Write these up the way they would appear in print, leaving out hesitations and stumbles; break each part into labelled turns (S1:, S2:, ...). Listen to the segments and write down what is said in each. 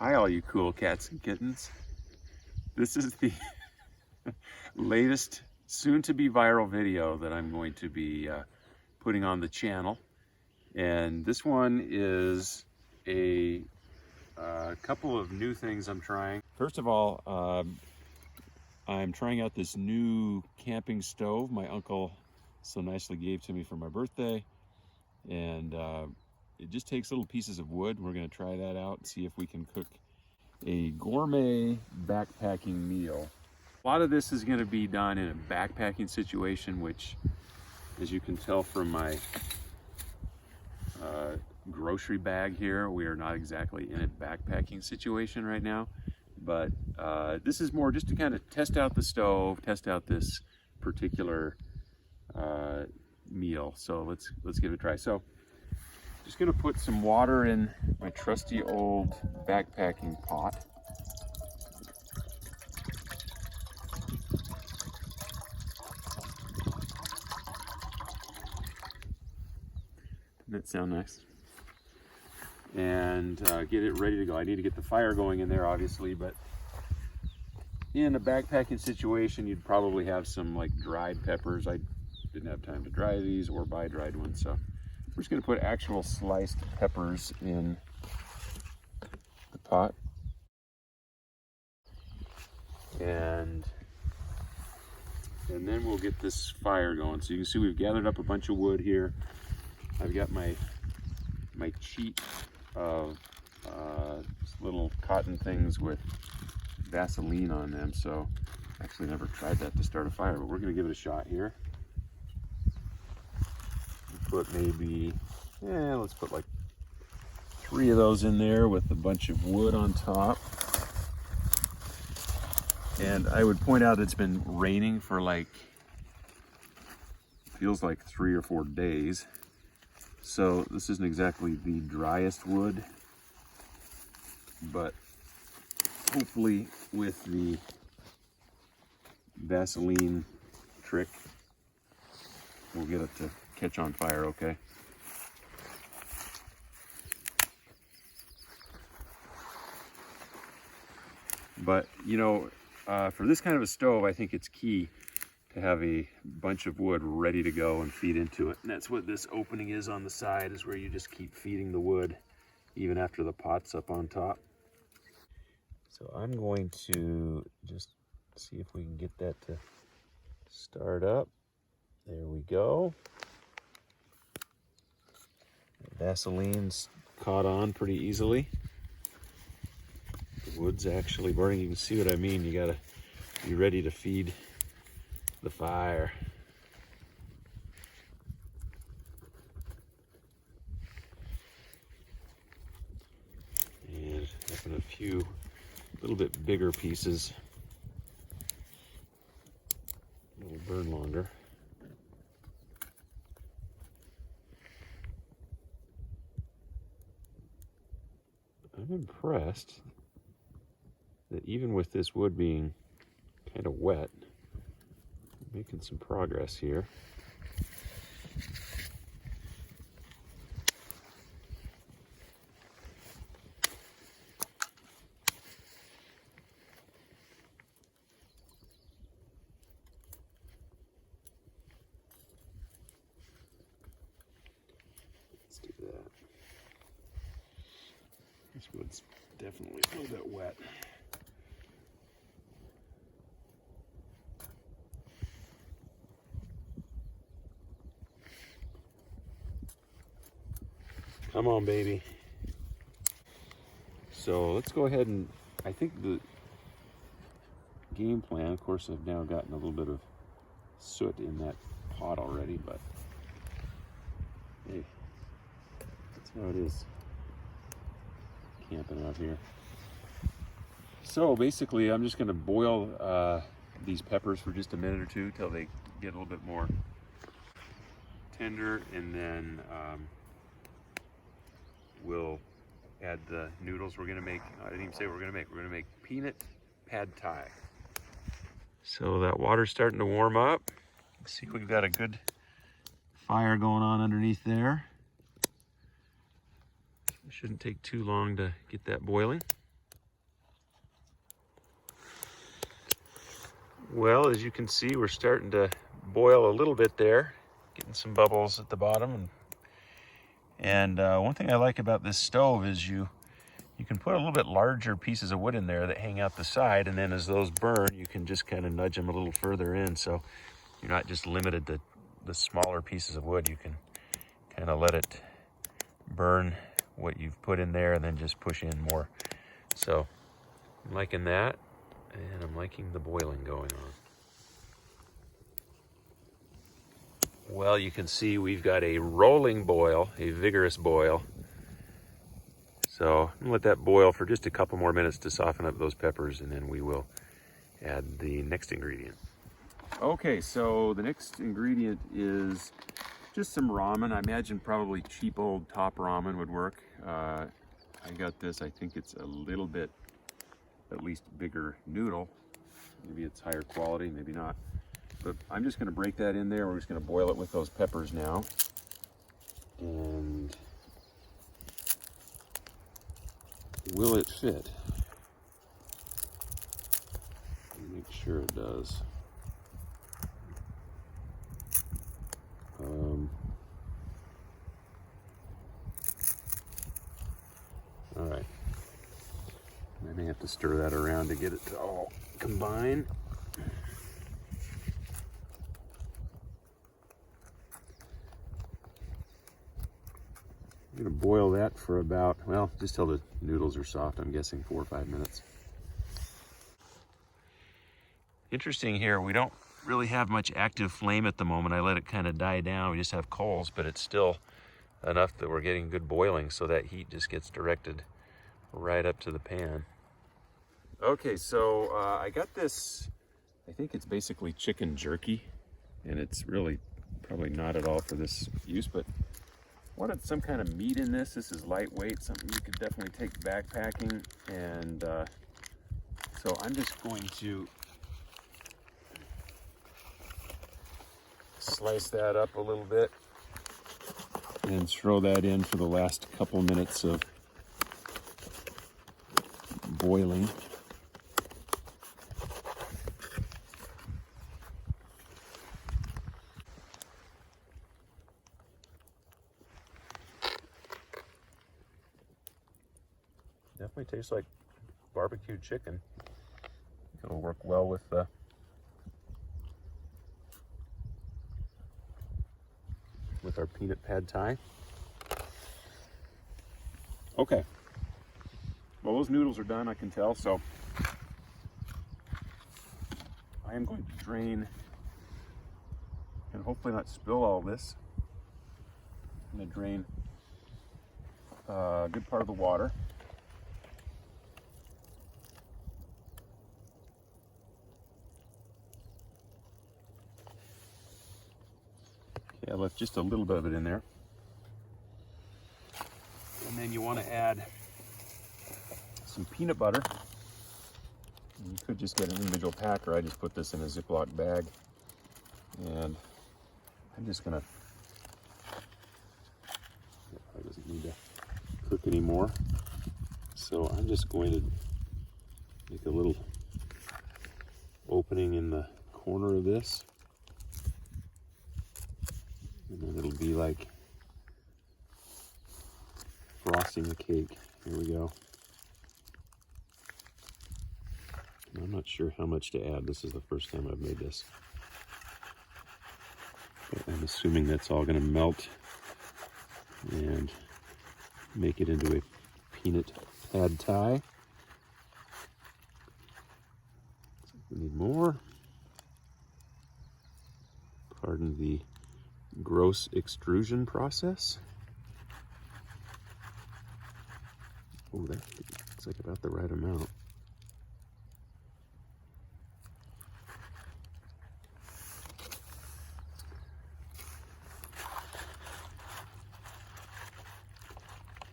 S1: Hi all you cool cats and kittens. This is the latest soon to be viral video that I'm going to be putting on the channel. And this one is a couple of new things I'm trying. First of all, I'm trying out this new camping stove my uncle so nicely gave to me for my birthday. And it just takes little pieces of wood. We're going to try that out and see if we can cook a gourmet backpacking meal. A lot of this is going to be done in a backpacking situation, which, as you can tell from my grocery bag here, we are not exactly in a backpacking situation right now. But this is more just to kind of test out the stove, test out this particular meal. So let's give it a try. So just gonna put some water in my trusty old backpacking pot. Doesn't that sound nice? And get it ready to go. I need to get the fire going in there, obviously, but in a backpacking situation, you'd probably have some like dried peppers. I didn't have time to dry these or buy dried ones, so we're just going to put actual sliced peppers in the pot. And then we'll get this fire going. So you can see we've gathered up a bunch of wood here. I've got my cheat of little cotton things with Vaseline on them. So I actually never tried that to start a fire, but we're going to give it a shot here. Put maybe, let's put like 3 of those in there with a bunch of wood on top. And I would point out it's been raining for like, feels like 3 or 4 days. So this isn't exactly the driest wood, but hopefully with the Vaseline trick, we'll get it to catch on fire okay. But you know, for this kind of a stove, I think it's key to have a bunch of wood ready to go and feed into it. And that's what this opening is on the side, is where you just keep feeding the wood even after the pot's up on top. So I'm going to just see if we can get that to start up. There we go. Vaseline's caught on pretty easily. The wood's actually burning. You can see what I mean. You gotta be ready to feed the fire. And having a few little bit bigger pieces. It'll burn longer. I'm impressed that even with this wood being kind of wet, I'm making some progress here. Let's do that. This wood's definitely a little bit wet. Come on, baby. So let's go ahead and, I think the game plan, of course, I've now gotten a little bit of soot in that pot already, but hey, that's how it is camping out here. So basically, I'm just going to boil these peppers for just a minute or two till they get a little bit more tender, and then we'll add the noodles we're going to make. I didn't even say what we're going to make. We're going to make peanut pad thai. So that water's starting to warm up. See, we've got a good fire going on underneath there. It shouldn't take too long to get that boiling. Well, as you can see, we're starting to boil a little bit there, getting some bubbles at the bottom. And one thing I like about this stove is you can put a little bit larger pieces of wood in there that hang out the side, and then as those burn, you can just kind of nudge them a little further in, so you're not just limited to the smaller pieces of wood. You can kind of let it burn what you've put in there and then just push in more. So I'm liking that, and I'm liking the boiling going on. Well, you can see we've got a rolling boil, a vigorous boil. So I'm gonna let that boil for just a couple more minutes to soften up those peppers, and then we will add the next ingredient. Okay, so the next ingredient is just some ramen. I imagine probably cheap old top ramen would work. I got this, I think it's a little bit, at least bigger noodle. Maybe it's higher quality, maybe not. But I'm just gonna break that in there. We're just gonna boil it with those peppers now. And will it fit? Make sure it does. All right. I may have to stir that around to get it to all combine. I'm gonna boil that for about, well, just till the noodles are soft. I'm guessing 4 or 5 minutes. Interesting here, we don't really have much active flame at the moment. I let it kind of die down. We just have coals, but it's still enough that we're getting good boiling, so that heat just gets directed right up to the pan. Okay, so I got this, I think it's basically chicken jerky, and it's really probably not at all for this use, but wanted some kind of meat in this. This is lightweight, something you could definitely take backpacking, and so I'm just going to slice that up a little bit and throw that in for the last couple minutes of boiling. Definitely tastes like barbecued chicken. It'll work well with our peanut pad thai. Okay. Well, those noodles are done, I can tell, so I am going to drain and hopefully not spill all this. I'm going to drain a good part of the water. Okay, I left just a little bit of it in there. And then you want to add some peanut butter. You could just get an individual pack, or I just put this in a Ziploc bag. And I'm just gonna, it probably doesn't need to cook anymore. So I'm just going to make a little opening in the corner of this. And then it'll be like frosting a cake. Here we go. I'm not sure how much to add. This is the first time I've made this. But I'm assuming that's all going to melt and make it into a peanut pad thai. We need more. Pardon the gross extrusion process. Oh, that looks like about the right amount.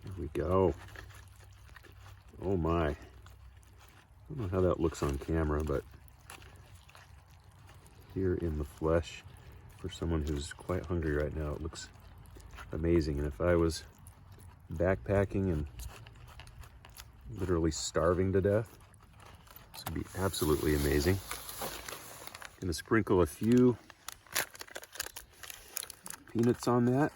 S1: There we go. Oh my. I don't know how that looks on camera, but here in the flesh, for someone who's quite hungry right now, it looks amazing. And if I was backpacking and literally starving to death, this would be absolutely amazing. Gonna sprinkle a few peanuts on that.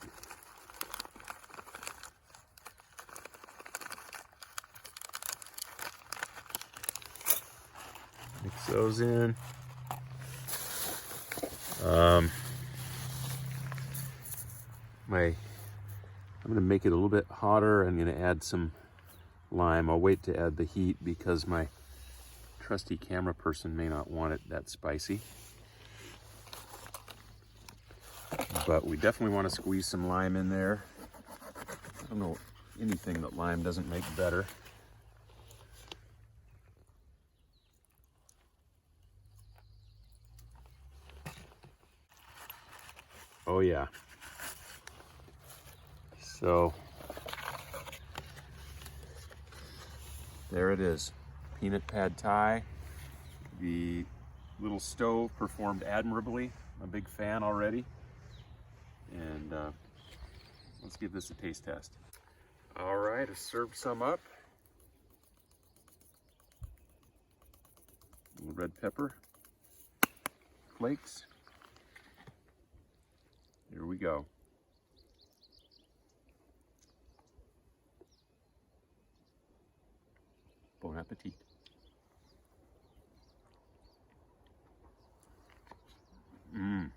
S1: Mix those in. I'm gonna make it a little bit hotter. I'm gonna add some lime. I'll wait to add the heat because my trusty camera person may not want it that spicy. But we definitely want to squeeze some lime in there. I don't know anything that lime doesn't make better. Oh yeah. So there it is, peanut pad thai. The little stove performed admirably. I'm a big fan already. And let's give this a taste test. All right, I served some up. A little red pepper flakes. Here we go. Bon appetit. Mmm.